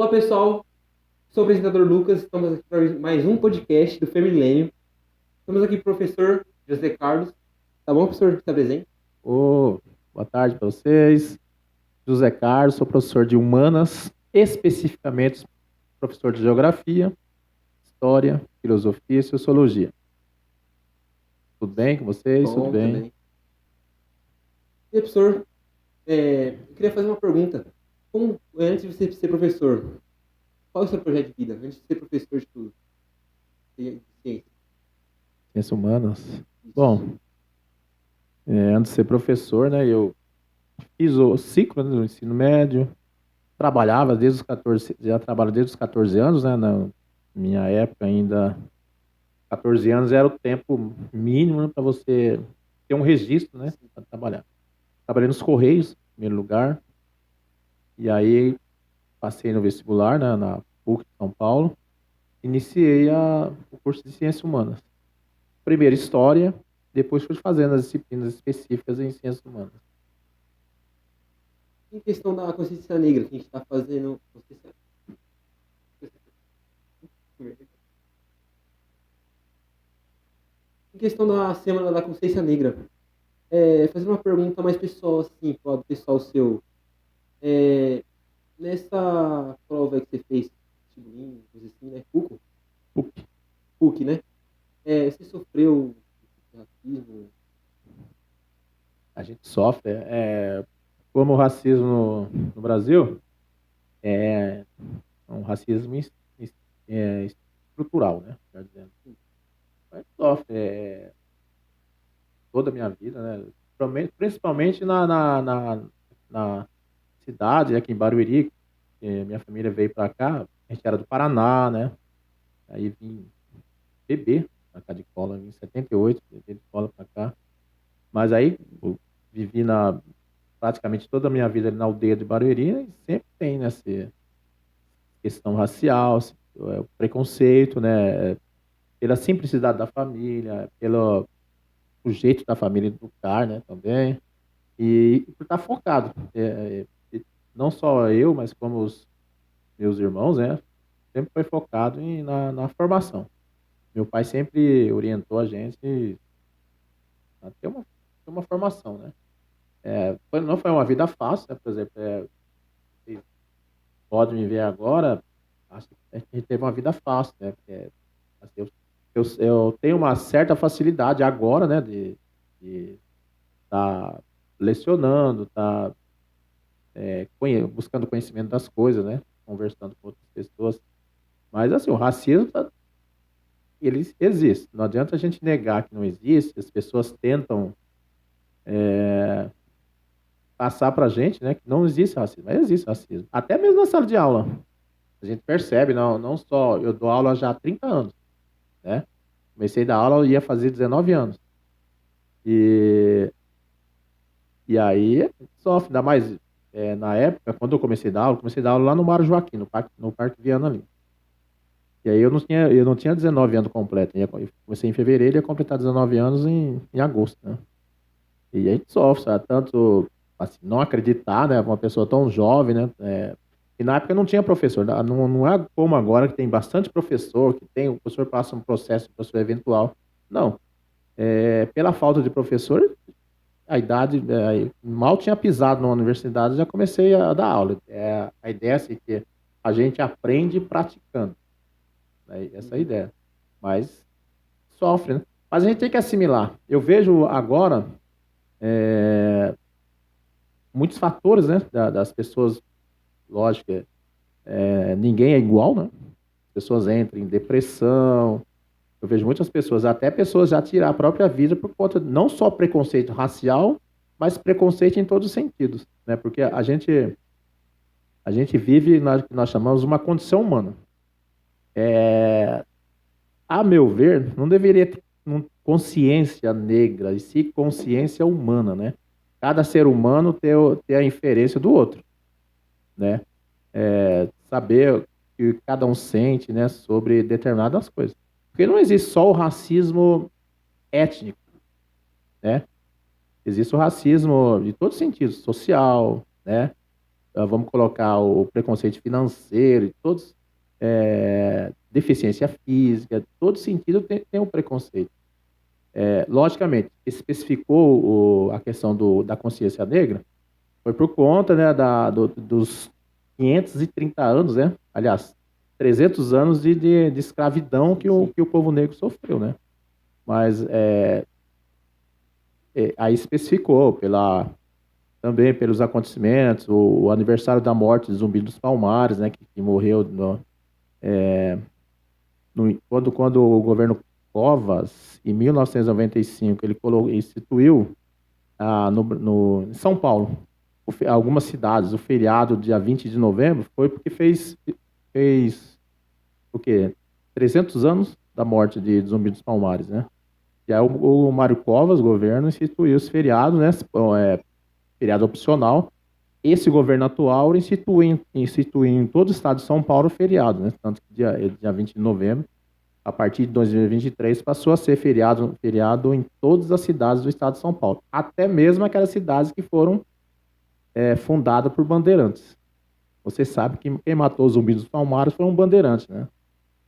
Olá pessoal, sou o apresentador Lucas, estamos aqui para mais um podcast do Femilênio. Estamos aqui com o professor José Carlos. Tá bom, professor? Está presente? Boa tarde para vocês. José Carlos, sou professor de Humanas, especificamente professor de Geografia, História, Filosofia e Sociologia. Tudo bem com vocês? Tudo Bom bem? também. E aí, professor, eu queria fazer uma pergunta. Antes de você ser professor, qual é o seu projeto de vida? Antes de ser professor de tudo? De ciência. Ciências Humanas. Isso. Bom, antes de ser professor, né, eu fiz o ciclo, né, do ensino médio, trabalhava desde os 14, já trabalho desde os 14 anos, né, na minha época ainda 14 anos era o tempo mínimo, né, para você ter um registro, né, para trabalhar. Trabalhei nos Correios, em primeiro lugar, e aí passei no vestibular, né, na PUC de São Paulo, iniciei o curso de Ciências Humanas. Primeiro História, depois fui fazendo as disciplinas específicas em Ciências Humanas. Em questão da consciência negra, que a gente está fazendo. Em questão da Semana da Consciência Negra, fazer uma pergunta mais pessoal, assim, para o pessoal seu. É, Nessa prova que você fez, vestibulinho, coisa assim, né? PUC. PUC, né? Você sofreu racismo? A gente sofre, como o racismo no Brasil é um racismo estrutural, né? Quer dizer, a gente sofre toda a minha vida, né? Principalmente na cidade, aqui em Barueri, minha família veio para cá, a gente era do Paraná, né? Aí vim beber para cá de cola, vim em 78, beber de cola para cá. Mas aí eu vivi praticamente toda a minha vida ali na aldeia de Barueri e sempre tem, né, essa questão racial, o preconceito, né? Pela simplicidade da família, pelo o jeito da família educar, né, também. E por estar focado. Não só eu, mas como os meus irmãos, né? Sempre foi focado na formação. Meu pai sempre orientou a gente a ter uma formação, né? Não foi uma vida fácil, né? Por exemplo, vocês podem me ver agora, acho que a gente teve uma vida fácil, né? Porque, assim, eu tenho uma certa facilidade agora, né? De estar lecionando, estar buscando conhecimento das coisas, né? Conversando com outras pessoas. Mas, assim, o racismo, ele existe. Não adianta a gente negar que não existe. As pessoas tentam passar para a gente, né, que não existe racismo. Mas existe racismo. Até mesmo na sala de aula. A gente percebe, não só... Eu dou aula já há 30 anos, né? Comecei a dar aula, eu ia fazer 19 anos. E aí, sofre. Ainda mais na época, quando eu comecei a dar aula lá no Mário Joaquim, no Parque Viana ali. E aí eu não tinha 19 anos completo. Eu comecei em fevereiro e ia completar 19 anos em agosto, né? E a gente sofre, sabe? Tanto assim, não acreditar, né? Uma pessoa tão jovem, né? E na época não tinha professor. Não é como agora que tem bastante professor, que tem, o professor passa um processo, o professor eventual. Não. Pela falta de professor, a idade, mal tinha pisado na universidade, já comecei a dar aula. A ideia é assim, que a gente aprende praticando. Né? Essa é a Uhum. ideia. Mas sofre, né? Mas a gente tem que assimilar. Eu vejo agora muitos fatores, né? Das pessoas, lógico, ninguém é igual, né? As pessoas entram em depressão. Eu vejo muitas pessoas, até pessoas já tirar a própria vida por conta não só preconceito racial, mas preconceito em todos os sentidos, né? Porque a gente vive na que nós chamamos uma condição humana. A meu ver, não deveria ter consciência negra, e sim consciência humana, né? Cada ser humano ter a inferência do outro, né? Saber o que cada um sente, né, sobre determinadas coisas. Porque não existe só o racismo étnico, né? Existe o racismo de todos os sentidos, social, né? vamos colocar o preconceito financeiro, todos, deficiência física, todo sentido tem um preconceito. Logicamente, especificou a questão da consciência negra, foi por conta, né, dos 530 anos, né? Aliás, 300 anos de escravidão que o povo negro sofreu, né? Mas aí especificou também pelos acontecimentos, o aniversário da morte de Zumbi dos Palmares, né, que morreu quando o governo Covas, em 1995, ele instituiu em São Paulo, algumas cidades, o feriado dia 20 de novembro, foi porque fez o quê? 300 anos da morte de Zumbi dos Palmares, né? E aí o Mário Covas, governo, instituiu esse feriado, né? Feriado opcional. Esse governo atual instituiu em todo o estado de São Paulo feriado, né? Tanto que dia 20 de novembro, a partir de 2023, passou a ser feriado em todas as cidades do estado de São Paulo. Até mesmo aquelas cidades que foram fundadas por bandeirantes. Você sabe que quem matou os Zumbis dos Palmares foram bandeirantes, né?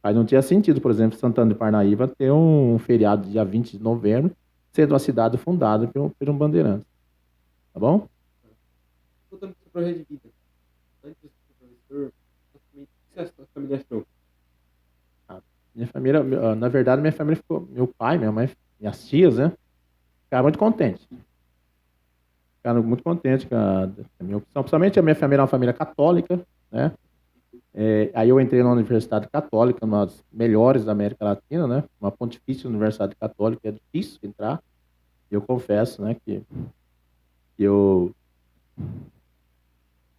Aí não tinha sentido, por exemplo, Santana de Parnaíba ter um feriado dia 20 de novembro, sendo uma cidade fundada por um bandeirante. Tá bom? Voltando para o seu projeto de vida. Antes de ser professor, o que a sua família achou? Minha família, na verdade, minha família ficou, meu pai, minha mãe, minhas tias, né? Ficaram muito contentes. Ficaram muito contentes com a minha opção. Principalmente a minha família é uma família católica, né? Aí eu entrei na Universidade Católica, uma das melhores da América Latina, né? Uma pontifícia Universidade Católica, é difícil entrar. Eu confesso, né, que eu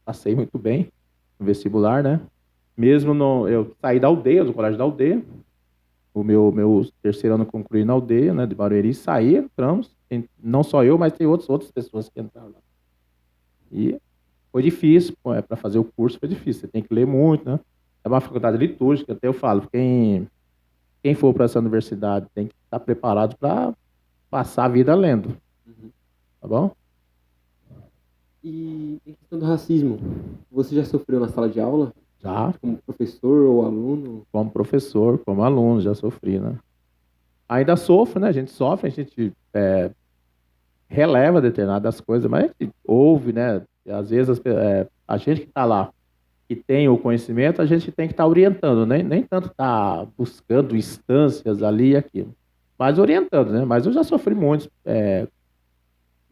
passei muito bem no vestibular, né? Mesmo eu saí da aldeia, do colégio da aldeia. O meu terceiro ano concluí na aldeia, né, de Barueri, saí, entramos. Não só eu, mas tem outras pessoas que entraram lá. E foi difícil, para fazer o curso foi difícil. Você tem que ler muito, né? É uma faculdade litúrgica, até eu falo, quem for para essa universidade tem que estar preparado para passar a vida lendo. Tá bom? E em questão do racismo, você já sofreu na sala de aula? Já. Como professor ou aluno? Como professor, como aluno, já sofri, né? Ainda sofro, né? A gente sofre, a gente releva determinadas coisas, mas a gente ouve, né? E às vezes a gente que está lá, que tem o conhecimento, a gente tem que estar orientando, né? Nem tanto estar buscando instâncias ali e aquilo, mas orientando, né? Mas eu já sofri muito,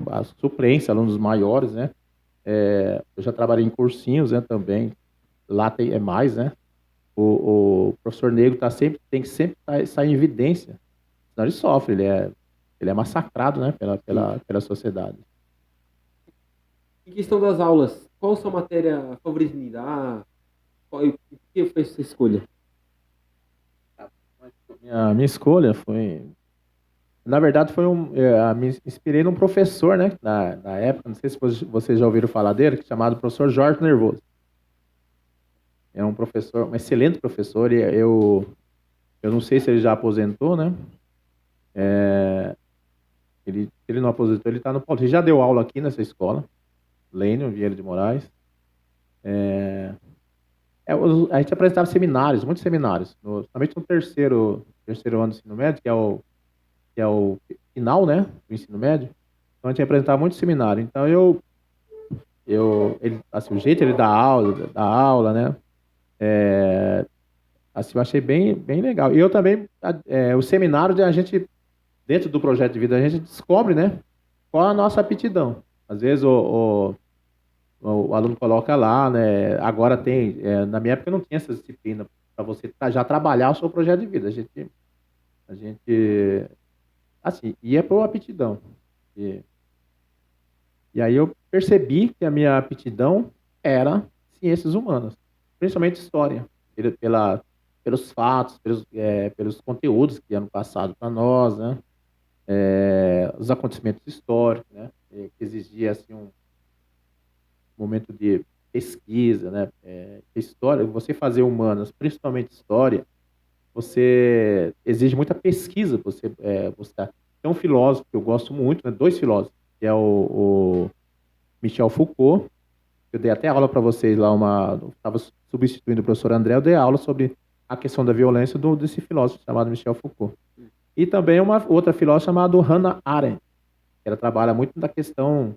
a suplência, alunos maiores, né? Eu já trabalhei em cursinhos, né, também. Lá tem mais, né? O professor negro tem que sempre estar em evidência, senão ele sofre, ele é massacrado, né, pela sociedade. Em questão das aulas, qual a sua matéria favorita de dar? Por que foi essa escolha? Minha escolha foi... Na verdade, me inspirei num professor, né, na época, não sei se vocês já ouviram falar dele, chamado professor Jorge Nervoso. É um professor, um excelente professor, e eu não sei se ele já aposentou, né? Ele não aposentou, ele está no Paulo. Ele já deu aula aqui nessa escola, Lênio Vieira de Moraes. A gente apresentava seminários, muitos seminários, somente no terceiro ano do ensino médio, que é o final, né, do ensino médio. Então a gente apresentava muitos seminários. Então ele, assim, o jeito ele dá aula, né? Assim, eu achei bem, bem legal. E eu também, o seminário, a gente, dentro do projeto de vida, a gente descobre, né, qual a nossa aptidão. Às vezes o aluno coloca lá, né, agora tem, na minha época não tinha essa disciplina para você já trabalhar o seu projeto de vida. A gente assim, ia por aptidão. E aí eu percebi que a minha aptidão era ciências humanas, principalmente história, pelos fatos, pelos conteúdos que eram passados para nós, né? Os acontecimentos históricos, né? Que exigia assim, um momento de pesquisa, né? História, você fazer humanas, principalmente história, você exige muita pesquisa. Você tem um filósofo que eu gosto muito, né? Dois filósofos, que é o Michel Foucault Eu dei até aula para vocês lá, estava substituindo o professor André, eu dei aula sobre a questão da violência desse filósofo chamado Michel Foucault. E também uma outra filósofa chamada Hannah Arendt, que ela trabalha muito na questão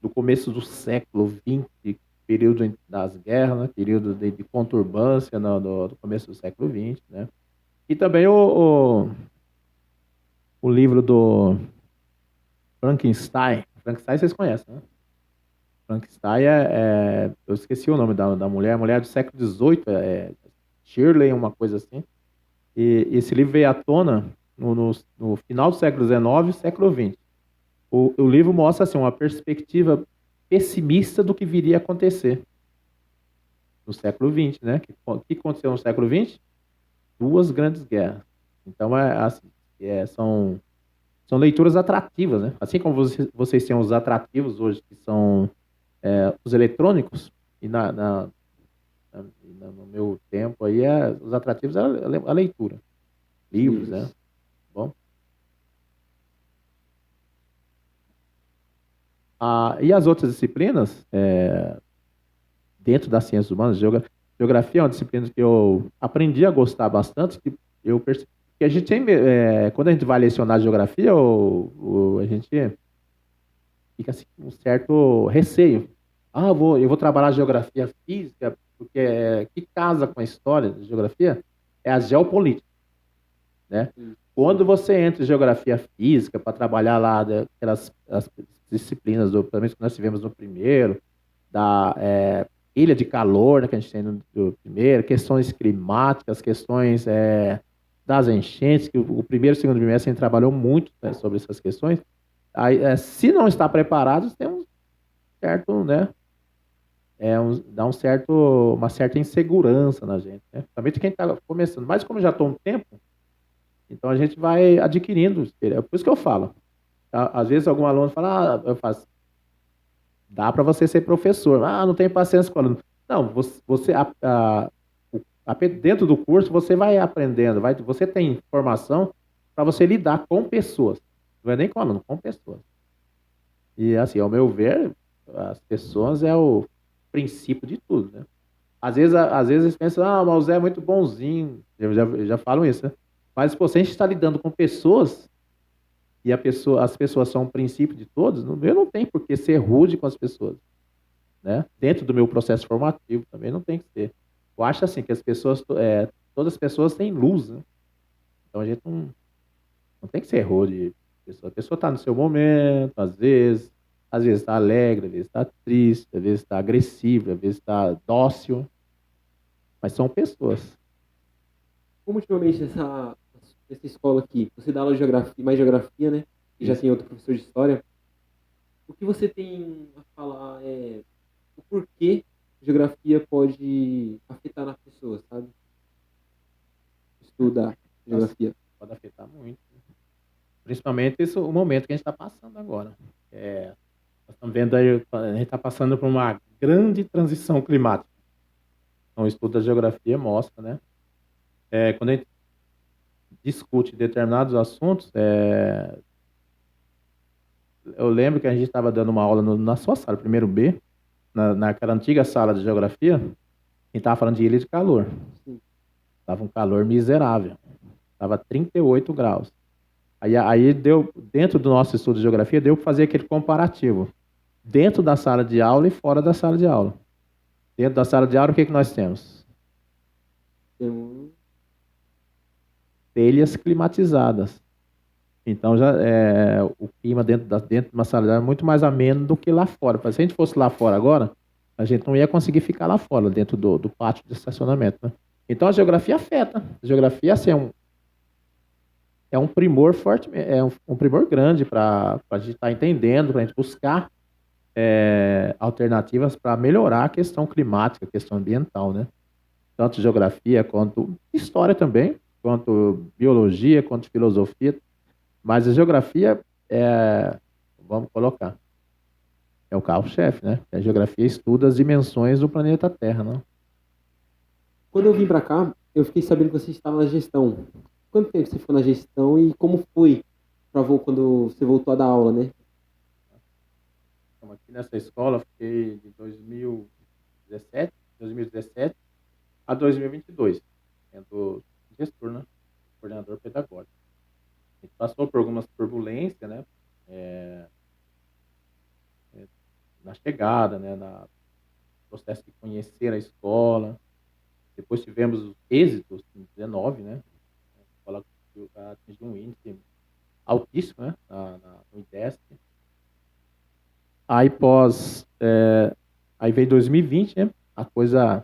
do começo do século XX, período das guerras, né? Período de conturbância do começo do século XX, né? E também o livro do Frankenstein. Frankenstein vocês conhecem, né? Frankenstein eu esqueci o nome da mulher, a mulher do século XVIII, Shirley, uma coisa assim. E esse livro veio à tona no final do século XIX e século XX. O livro mostra assim, uma perspectiva pessimista do que viria a acontecer no século XX, né? O que aconteceu no século XX? Duas grandes guerras. Então, assim, são leituras atrativas, né? Assim como vocês têm os atrativos hoje, que são os eletrônicos, e no meu tempo aí, os atrativos é a leitura. Livros, né? Bom. E as outras disciplinas, dentro das ciências humanas, geografia é uma disciplina que eu aprendi a gostar bastante, que eu percebi que a gente tem, quando a gente vai lecionar geografia, a gente fica assim, com um certo receio. Eu vou trabalhar geografia física, porque que casa com a história da geografia é a geopolítica, né? Quando você entra em geografia física para trabalhar lá as disciplinas, pelo menos que nós tivemos no primeiro, da ilha de calor, né, que a gente tem no primeiro, questões climáticas, questões das enchentes, que o primeiro e o segundo trimestre a gente trabalhou muito, né, sobre essas questões. Aí, se não está preparado, tem um certo, né, dá uma certa insegurança na gente, né? Principalmente quem está começando. Mas como já estou um tempo, então a gente vai adquirindo. É por isso que eu falo. Às vezes algum aluno fala, eu faço, dá para você ser professor. Não tem paciência com o aluno. Não, dentro do curso você vai aprendendo, você tem informação para você lidar com pessoas. Não é nem com aluno, com pessoas. E assim, ao meu ver, as pessoas é o princípio de tudo, né? Às vezes eles pensam, mas o Zé é muito bonzinho. Já falam isso, né? Mas, pô, se a gente está lidando com pessoas e as pessoas são o princípio de todos, eu não tenho por que ser rude com as pessoas, né? Dentro do meu processo formativo também não tem que ser. Eu acho assim que todas as pessoas têm luz, né? Então a gente não tem que ser rude. A pessoa está no seu momento, às vezes está alegre, às vezes está triste, às vezes está agressiva, às vezes está dócil, mas são pessoas. Como ultimamente essa escola aqui, você dá aula de geografia, mais geografia, né? E já tem outro professor de história. O que você tem a falar o porquê geografia pode afetar nas pessoas, sabe? Estudar geografia. Pode afetar muito. Principalmente o momento que a gente está passando agora. Nós estamos vendo aí, a gente está passando por uma grande transição climática. Então, o estudo da geografia mostra, né? Quando a gente discute determinados assuntos, eu lembro que a gente estava dando uma aula na sua sala, primeiro B, naquela antiga sala de geografia, e estava falando de ilha de calor. Estava um calor miserável. Estava 38 graus. Aí deu, dentro do nosso estudo de geografia, deu para fazer aquele comparativo. Dentro da sala de aula e fora da sala de aula. Dentro da sala de aula, o que nós temos? Telhas climatizadas. Então, o clima dentro de uma sala de aula é muito mais ameno do que lá fora. Se a gente fosse lá fora agora, a gente não ia conseguir ficar lá fora, dentro do pátio de estacionamento, né? Então, a geografia afeta. A geografia, assim, é um primor forte, um primor grande para a gente estar entendendo, para a gente buscar alternativas para melhorar a questão climática, a questão ambiental, né? Tanto geografia quanto história também, quanto biologia, quanto filosofia. Mas a geografia vamos colocar, é o carro-chefe, né? A geografia estuda as dimensões do planeta Terra, não? Quando eu vim para cá, eu fiquei sabendo que você estava na gestão. Quanto tempo você ficou na gestão e como foi quando você voltou a dar aula, né? Então, aqui nessa escola, eu fiquei de 2017 a 2022, sendo gestor, né? Coordenador pedagógico. A gente passou por algumas turbulências, né? É, na chegada, né? No processo de conhecer a escola. Depois tivemos os êxitos em 19, né? A escola atingiu um índice altíssimo, né? No IDESC. Aí aí veio 2020, né? A coisa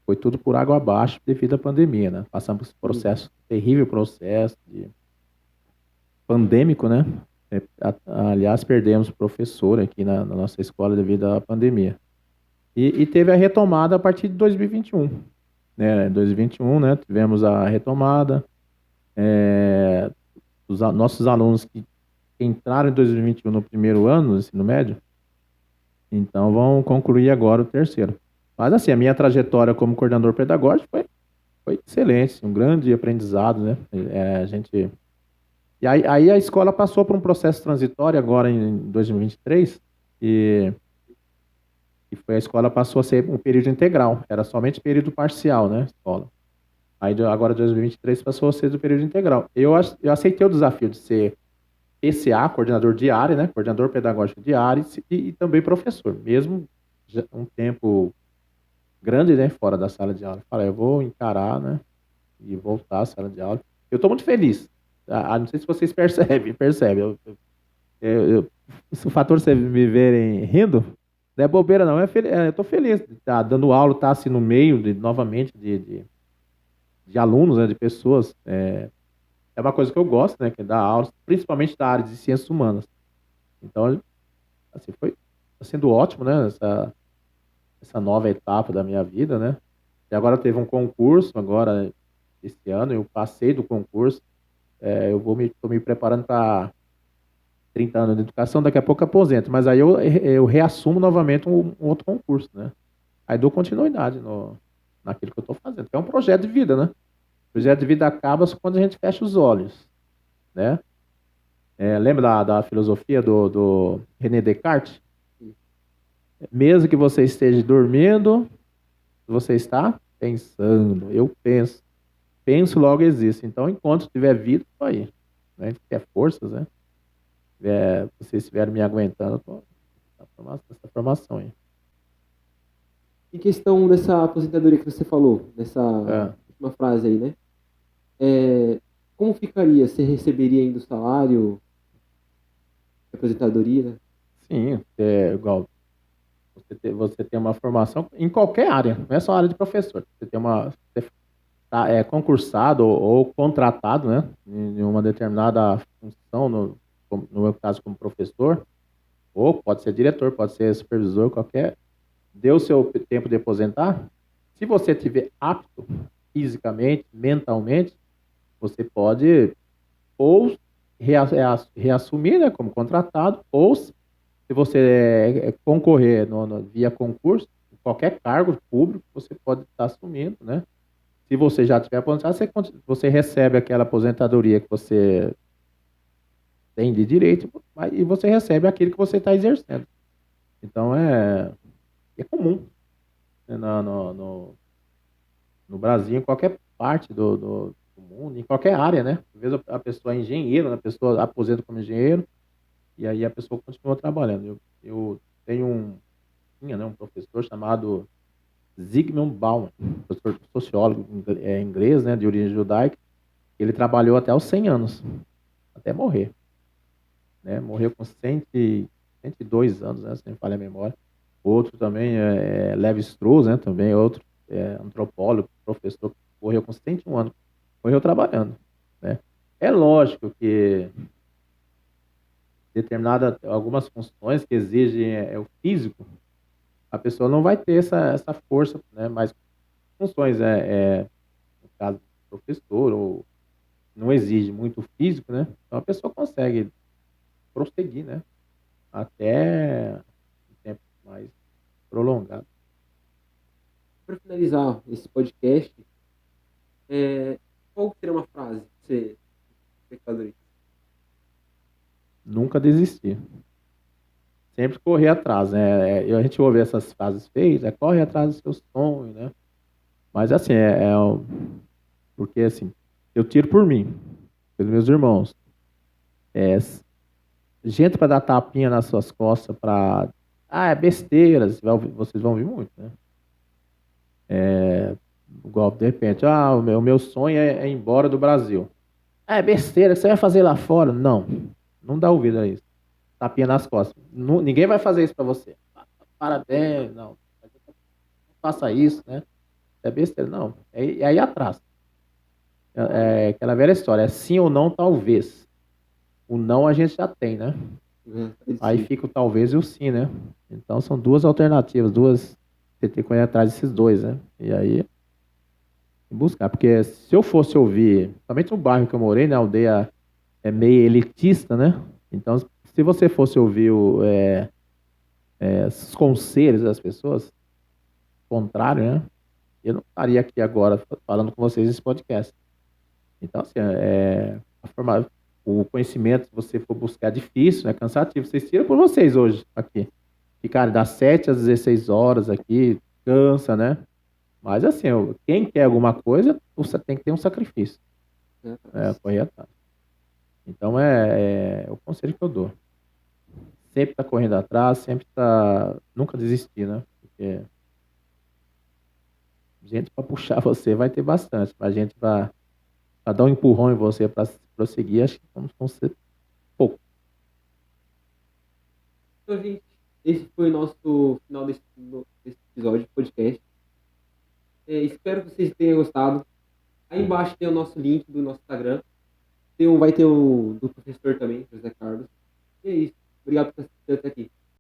foi tudo por água abaixo devido à pandemia, né? Passamos por esse processo, terrível processo pandêmico, né? Aliás, perdemos professor aqui na nossa escola devido à pandemia. E teve a retomada a partir de 2021. Né? Em 2021, né? Tivemos a retomada. Os nossos alunos que entraram em 2021 no primeiro ano do ensino médio, então vão concluir agora o terceiro. Mas assim, a minha trajetória como coordenador pedagógico foi excelente, um grande aprendizado, né? A gente... E aí a escola passou por um processo transitório agora em 2023 e a escola passou a ser um período integral, era somente período parcial, né, escola. Aí agora 2023 passou a ser do período integral. Eu aceitei o desafio de ser PCA, coordenador de área, né, coordenador pedagógico de área e também professor, mesmo um tempo grande, né, fora da sala de aula. Falei, eu vou encarar, né, e voltar à sala de aula. Eu estou muito feliz. Não sei se vocês percebem. O fator de vocês me verem rindo não é bobeira, não. Eu estou feliz de estar dando aula, estar assim no meio, novamente, de alunos, né, de pessoas. É uma coisa que eu gosto, né, que é dar aula, principalmente da área de ciências humanas. Então, assim, tá sendo ótimo, né, essa nova etapa da minha vida, né. E agora teve um concurso, agora, esse ano, eu passei do concurso. Estou me preparando para 30 anos de educação, daqui a pouco aposento, mas aí eu reassumo novamente um outro concurso, né? Aí dou continuidade naquilo que eu estou fazendo, que é um projeto de vida, né? O projeto de vida acaba só quando a gente fecha os olhos, né? Lembra da filosofia do René Descartes? Mesmo que você esteja dormindo, você está pensando. Eu penso. Penso, logo existe. Então, enquanto tiver vida, estou aí. Né? Quer forças, né? Vocês estiverem me aguentando, eu tô nessa formação aí. Em questão dessa aposentadoria que você falou, dessa É. última frase aí, né? Como ficaria? Você receberia ainda o salário, a aposentadoria, né? Sim, é igual. Você tem uma formação em qualquer área, não é só a área de professor. Você é concursado ou contratado, né, em uma determinada função, no meu caso como professor, ou pode ser diretor, pode ser supervisor, qualquer. Deu o seu tempo de aposentar. Se você estiver apto fisicamente, mentalmente, você pode ou reassumir, né, como contratado, ou se você concorrer via concurso, qualquer cargo público, você pode estar assumindo, né? Se você já tiver aposentado, você recebe aquela aposentadoria que você tem de direito e você recebe aquilo que você está exercendo. Então, é comum, né, no Brasil, em qualquer parte do mundo, em qualquer área, né? Às vezes a pessoa é engenheiro, a pessoa aposenta como engenheiro, e aí a pessoa continua trabalhando. Eu tinha, né, um professor chamado Zygmunt Bauman, professor sociólogo inglês, né, de origem judaica. Ele trabalhou até os 100 anos, até morrer. Né? Morreu com 102 anos, né, se não me falha a memória. Outro também Levi Strauss, né, também outro antropólogo, professor, morreu com 101 anos. Morreu trabalhando. Né? É lógico que algumas funções que exigem o físico, a pessoa não vai ter essa força, né? Mas funções, no caso do professor, ou não exige muito físico, né? Então a pessoa consegue prosseguir, né? Até um tempo mais prolongado. Para finalizar esse podcast, qual seria uma frase que você, espectador? nunca desistir. Sempre correr atrás, né? A gente ouve essas frases feitas, corre atrás do seu sonho, né? Mas assim, porque assim, eu tiro por mim, pelos meus irmãos. É, gente para dar tapinha nas suas costas para é besteira, vocês vão ouvir muito, né? Igual, de repente, o meu sonho é ir embora do Brasil. É besteira, você vai fazer lá fora? Não, não dá ouvido a isso. Tapinha nas costas. Ninguém vai fazer isso para você. Parabéns, não faça isso, né? É besteira, não. É aí atrás. É aquela velha história, é sim ou não, talvez. O não a gente já tem, né? Aí fica o talvez e o sim, né? Então são duas alternativas, você tem que correr atrás desses dois, né? E aí buscar, porque se eu fosse ouvir, somente no bairro que eu morei, né? A aldeia é meio elitista, né? Então, se você fosse ouvir os conselhos das pessoas, contrário, né? Eu não estaria aqui agora falando com vocês nesse podcast. Então, assim, o conhecimento, se você for buscar, é difícil, é cansativo. Vocês tiram por vocês hoje aqui. Ficar das 7 às 16 horas aqui, cansa, né? Mas, assim, quem quer alguma coisa, você tem que ter um sacrifício. Correr atrás. Então, é o conselho que eu dou. Sempre tá correndo atrás, sempre tá... Nunca desistir, né? Porque gente para puxar você vai ter bastante, mas a gente vai dar um empurrão em você para prosseguir, acho que vão ser pouco. Então, gente, esse foi o nosso final desse episódio de podcast. Espero que vocês tenham gostado. Aí embaixo tem o nosso link do nosso Instagram. Vai ter o do professor também, José Carlos.